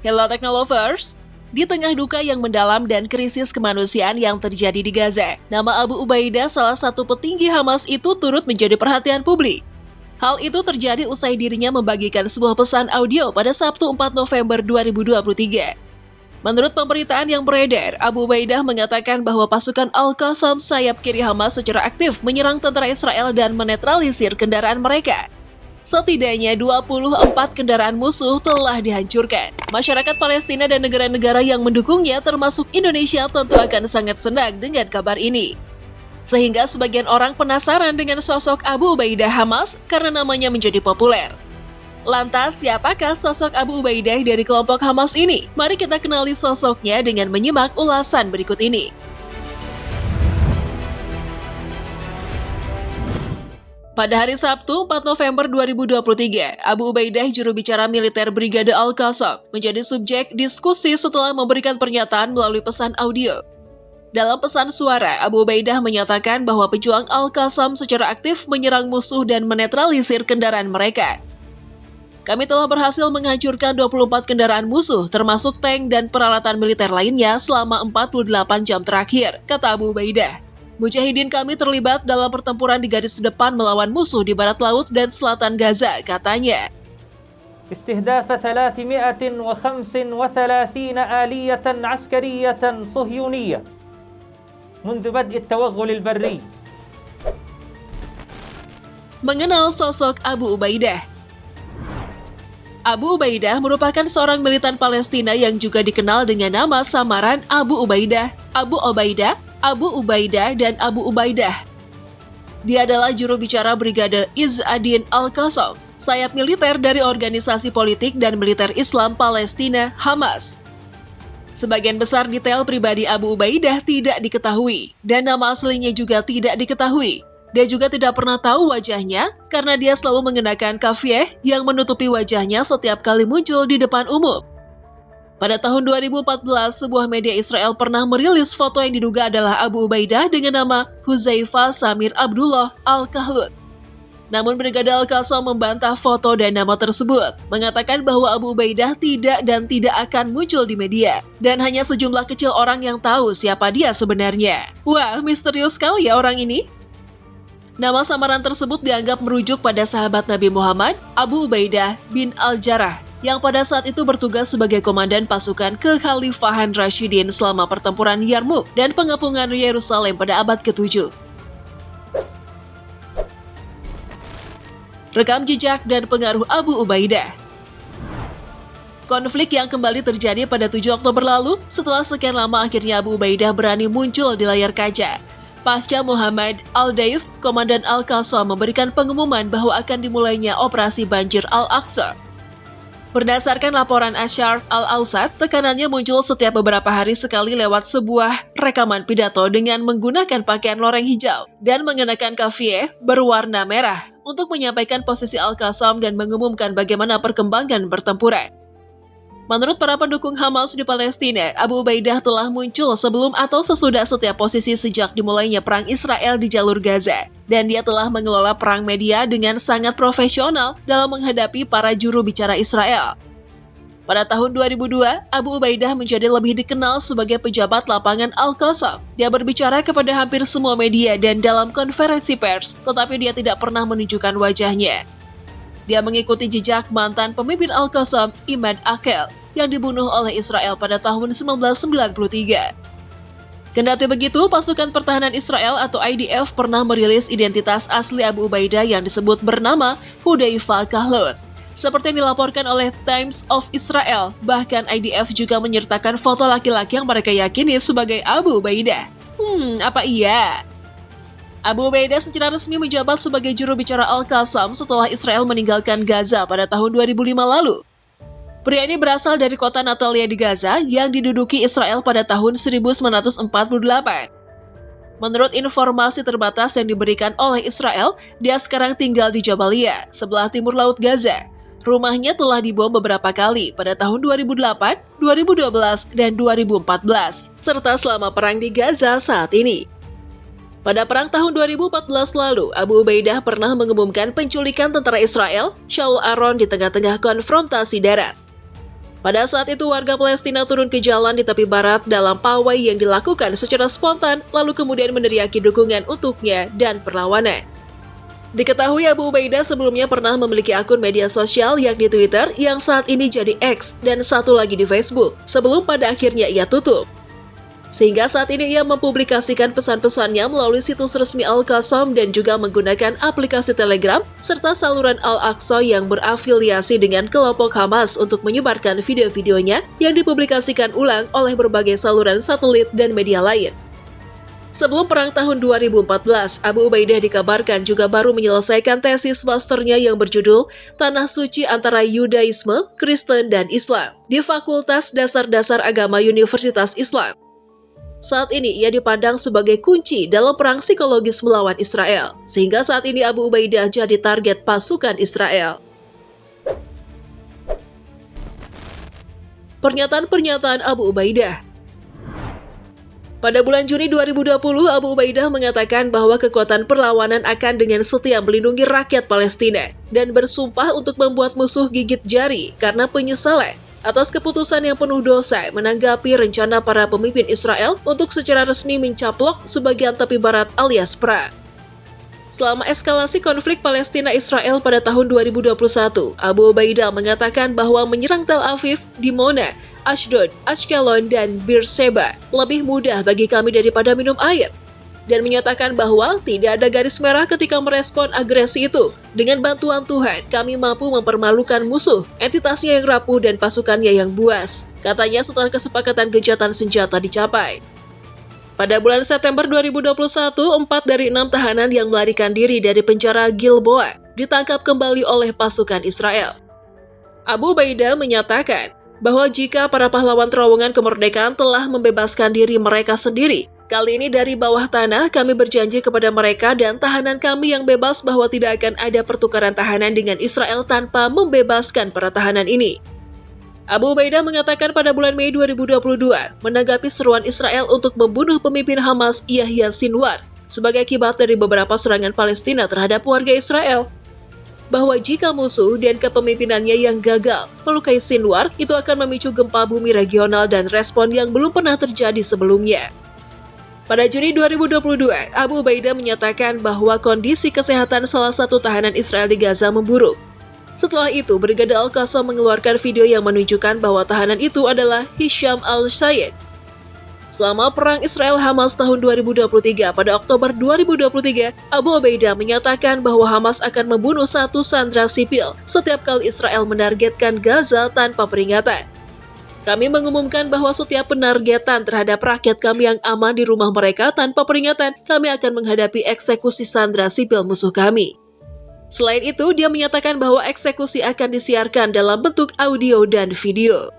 Hello Technolovers! Di tengah duka yang mendalam dan krisis kemanusiaan yang terjadi di Gaza, nama Abu Ubaidah, salah satu petinggi Hamas itu turut menjadi perhatian publik. Hal itu terjadi usai dirinya membagikan sebuah pesan audio pada Sabtu 4 November 2023. Menurut pemberitaan yang beredar, Abu Ubaidah mengatakan bahwa pasukan Al-Qassam sayap kiri Hamas secara aktif menyerang tentara Israel dan menetralisir kendaraan mereka. Setidaknya 24 kendaraan musuh telah dihancurkan. Masyarakat Palestina dan negara-negara yang mendukungnya termasuk Indonesia tentu akan sangat senang dengan kabar ini. Sehingga sebagian orang penasaran dengan sosok Abu Ubaidah Hamas karena namanya menjadi populer. Lantas, siapakah sosok Abu Ubaidah dari kelompok Hamas ini? Mari kita kenali sosoknya dengan menyimak ulasan berikut ini. Pada hari Sabtu 4 November 2023, Abu Ubaidah, juru bicara militer Brigade Al-Qassam, menjadi subjek diskusi setelah memberikan pernyataan melalui pesan audio. Dalam pesan suara, Abu Ubaidah menyatakan bahwa pejuang Al-Qassam secara aktif menyerang musuh dan menetralisir kendaraan mereka. Kami telah berhasil menghancurkan 24 kendaraan musuh, termasuk tank dan peralatan militer lainnya selama 48 jam terakhir, kata Abu Ubaidah. Mujahidin kami terlibat dalam pertempuran di garis depan melawan musuh di barat laut dan selatan Gaza, katanya. استهداف 335 آلية عسكرية صهيونية منذ بدء التوغل البري. Mengenal sosok Abu Ubaidah. Abu Ubaidah merupakan seorang militan Palestina yang juga dikenal dengan nama samaran Abu Ubaidah, Abu Ubaidah, Abu Ubaidah, dan Abu Ubaidah. Dia adalah juru bicara Brigade Izz-ad-Din Al-Qassam, sayap militer dari organisasi politik dan militer Islam Palestina, Hamas. Sebagian besar detail pribadi Abu Ubaidah tidak diketahui, dan nama aslinya juga tidak diketahui. Dia juga tidak pernah tahu wajahnya, karena dia selalu mengenakan kafiyeh yang menutupi wajahnya setiap kali muncul di depan umum. Pada tahun 2014, sebuah media Israel pernah merilis foto yang diduga adalah Abu Ubaidah dengan nama Huzaifa Samir Abdullah Al-Kahlut. Namun Brigade Al-Qassam membantah foto dan nama tersebut, mengatakan bahwa Abu Ubaidah tidak akan muncul di media, dan hanya sejumlah kecil orang yang tahu siapa dia sebenarnya. Wah, misterius sekali ya orang ini. Nama samaran tersebut dianggap merujuk pada sahabat Nabi Muhammad, Abu Ubaidah bin Al-Jarrah, yang pada saat itu bertugas sebagai komandan pasukan kekhalifahan Rashidin selama pertempuran Yarmouk dan pengepungan Yerusalem pada abad ke-7. Rekam jejak dan pengaruh Abu Ubaidah. Konflik yang kembali terjadi pada 7 Oktober lalu, setelah sekian lama akhirnya Abu Ubaidah berani muncul di layar kaca. Pasca Muhammad Al-Daif, komandan Al-Qassam, memberikan pengumuman bahwa akan dimulainya operasi banjir Al-Aqsa. Berdasarkan laporan Asyar Al-Awsat, tekanannya muncul setiap beberapa hari sekali lewat sebuah rekaman pidato dengan menggunakan pakaian loreng hijau dan mengenakan kafiyeh berwarna merah untuk menyampaikan posisi Al-Qassam dan mengumumkan bagaimana perkembangan pertempuran. Menurut para pendukung Hamas di Palestina, Abu Ubaidah telah muncul sebelum atau sesudah setiap posisi sejak dimulainya perang Israel di jalur Gaza, dan dia telah mengelola perang media dengan sangat profesional dalam menghadapi para juru bicara Israel. Pada tahun 2002, Abu Ubaidah menjadi lebih dikenal sebagai pejabat lapangan Al-Qassam. Dia berbicara kepada hampir semua media dan dalam konferensi pers, tetapi dia tidak pernah menunjukkan wajahnya. Dia mengikuti jejak mantan pemimpin Al-Qassam, Imad Akel, yang dibunuh oleh Israel pada tahun 1993. Kendati begitu, pasukan pertahanan Israel atau IDF pernah merilis identitas asli Abu Ubaidah yang disebut bernama Huzaifa Kahlut. Seperti yang dilaporkan oleh Times of Israel, bahkan IDF juga menyertakan foto laki-laki yang mereka yakini sebagai Abu Ubaidah. Apa iya? Abu Ubaidah secara resmi menjabat sebagai juru bicara Al-Qassam setelah Israel meninggalkan Gaza pada tahun 2005 lalu. Pria ini berasal dari kota Natalia di Gaza yang diduduki Israel pada tahun 1948. Menurut informasi terbatas yang diberikan oleh Israel, dia sekarang tinggal di Jabalia, sebelah timur laut Gaza. Rumahnya telah dibom beberapa kali pada tahun 2008, 2012, dan 2014, serta selama perang di Gaza saat ini. Pada perang tahun 2014 lalu, Abu Ubaidah pernah mengumumkan penculikan tentara Israel, Shaul Aron, di tengah-tengah konfrontasi darat. Pada saat itu warga Palestina turun ke jalan di tepi barat dalam pawai yang dilakukan secara spontan, lalu kemudian meneriaki dukungan untuknya dan perlawanan. Diketahui Abu Ubaidah sebelumnya pernah memiliki akun media sosial yakni Twitter yang saat ini jadi X dan satu lagi di Facebook, sebelum pada akhirnya ia tutup. Sehingga saat ini ia mempublikasikan pesan-pesannya melalui situs resmi Al-Qassam dan juga menggunakan aplikasi Telegram serta saluran Al-Aqsa yang berafiliasi dengan kelompok Hamas untuk menyebarkan video-videonya yang dipublikasikan ulang oleh berbagai saluran satelit dan media lain. Sebelum perang tahun 2014, Abu Ubaidah dikabarkan juga baru menyelesaikan tesis masternya yang berjudul Tanah Suci Antara Yudaisme, Kristen, dan Islam di Fakultas Dasar-Dasar Agama Universitas Islam. Saat ini ia dipandang sebagai kunci dalam perang psikologis melawan Israel, sehingga saat ini Abu Ubaidah jadi target pasukan Israel. Pernyataan-pernyataan Abu Ubaidah. Pada bulan Juni 2020, Abu Ubaidah mengatakan bahwa kekuatan perlawanan akan dengan setia melindungi rakyat Palestina dan bersumpah untuk membuat musuh gigit jari karena penyesalan atas keputusan yang penuh dosa menanggapi rencana para pemimpin Israel untuk secara resmi mencaplok sebagian tepi barat alias perang. Selama eskalasi konflik Palestina-Israel pada tahun 2021, Abu Ubaidah mengatakan bahwa menyerang Tel Aviv, Dimona, Ashdod, Ashkelon, dan Beersheba lebih mudah bagi kami daripada minum air, dan menyatakan bahwa tidak ada garis merah ketika merespon agresi itu. Dengan bantuan Tuhan, kami mampu mempermalukan musuh, entitasnya yang rapuh dan pasukannya yang buas, katanya setelah kesepakatan gencatan senjata dicapai. Pada bulan September 2021, 4 dari 6 tahanan yang melarikan diri dari penjara Gilboa ditangkap kembali oleh pasukan Israel. Abu Ubaidah menyatakan bahwa jika para pahlawan terowongan kemerdekaan telah membebaskan diri mereka sendiri, kali ini dari bawah tanah kami berjanji kepada mereka dan tahanan kami yang bebas bahwa tidak akan ada pertukaran tahanan dengan Israel tanpa membebaskan para tahanan ini. Abu Ubaidah mengatakan pada bulan Mei 2022, menanggapi seruan Israel untuk membunuh pemimpin Hamas Yahya Sinwar sebagai akibat dari beberapa serangan Palestina terhadap warga Israel, bahwa jika musuh dan kepemimpinannya yang gagal melukai Sinwar, itu akan memicu gempa bumi regional dan respon yang belum pernah terjadi sebelumnya. Pada Juni 2022, Abu Ubaidah menyatakan bahwa kondisi kesehatan salah satu tahanan Israel di Gaza memburuk. Setelah itu, Brigade Al-Qassam mengeluarkan video yang menunjukkan bahwa tahanan itu adalah Hisham al-Sayed. Selama perang Israel-Hamas tahun 2023, pada Oktober 2023, Abu Ubaidah menyatakan bahwa Hamas akan membunuh satu sandera sipil setiap kali Israel menargetkan Gaza tanpa peringatan. Kami mengumumkan bahwa setiap penargetan terhadap rakyat kami yang aman di rumah mereka tanpa peringatan, kami akan menghadapi eksekusi sandera sipil musuh kami. Selain itu, dia menyatakan bahwa eksekusi akan disiarkan dalam bentuk audio dan video.